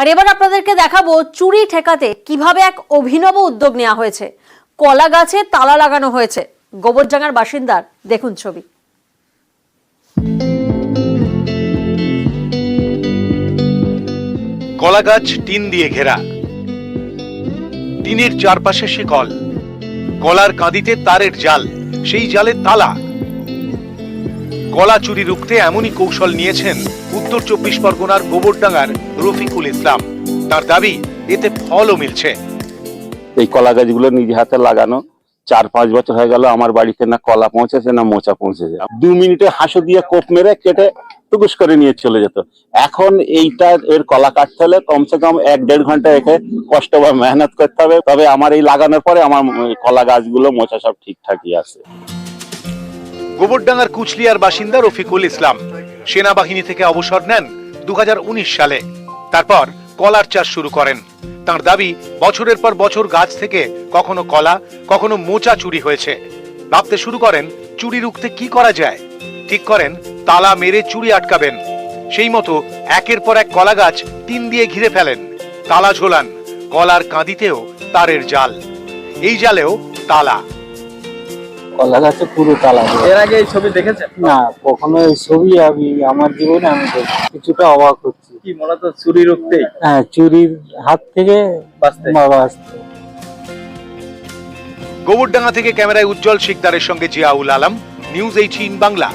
আর এবার আপনাদেরকে দেখাবো চুরি ঠেকাতে কিভাবে এক অভিনব উদ্যোগ নেওয়া হয়েছে। কলা গাছে তালা লাগানো হয়েছে। গোবরডাঙ্গার বাসিন্দার দেখুন ছবি। কলা গাছ টিন দিয়ে ঘেরা, টিনের চারপাশে শিকল, কলার কাঁদিতে তারের জাল, সেই জালে তালা। কলা চুরি রুখতে এমনই কৌশল নিয়েছেন উত্তর 24 পরগনার গোবরডাঙ্গার রফিকুল ইসলাম। তার দাবি এতে ফলও মিলছে। এই কলা গাছগুলো নিজে হাতে লাগানো 4-5 বছর হয়ে গেল, আমার বাড়িতে না কলা পৌঁছেছে না মোচা পৌঁছেছে। 2 মিনিটে হাঁসু দিয়ে কোপ মেরে কেটে টুকুস করে নিয়ে চলে যেত। এখন এইটা এর কলা কাটতে হলে কমসে কম 1-1.5 ঘন্টা রেখে কষ্ট বা মেহনত করতে হবে। তবে আমার এই লাগানোর পরে আমার কলা গাছগুলো মোচা সব ঠিকঠাকই আছে। গোবরডাঙ্গার কুচলিয়ার বাসিন্দা রফিকুল ইসলাম সেনাবাহিনী থেকে অবসর নেন 2019 সালে। তারপর কলার চাষ শুরু করেন। তার দাবি বছরের পর বছর গাছ থেকে কখনো কলা কখনো মোচা চুরি হয়েছে। ভাবতে শুরু করেন চুরি রুখতে কি করা যায়। ঠিক করেন তালা মেরে চুরি আটকাবেন। সেই মতো একের পর এক কলা গাছ টিন দিয়ে ঘিরে ফেলেন, তালা ঝোলান, কলার কাঁদিতেও তারের জাল, এই জালেও তালা। কলা গাছে পুরো তালা। এর আগে এই ছবি দেখেছেন? না, কখনো এই ছবি আমি আমার জীবনে আমি কিছুটা অবাক হচ্ছি। কি মূলত চুরি রুখতেই? হ্যাঁ, চুরির হাত থেকে বাঁচতে। বাঁচতে। গোবরডাঙ্গা থেকে ক্যামেরায় উজ্জ্বল শিকদারের সঙ্গে জিয়াউল আলম, নিউজ 18 বাংলা।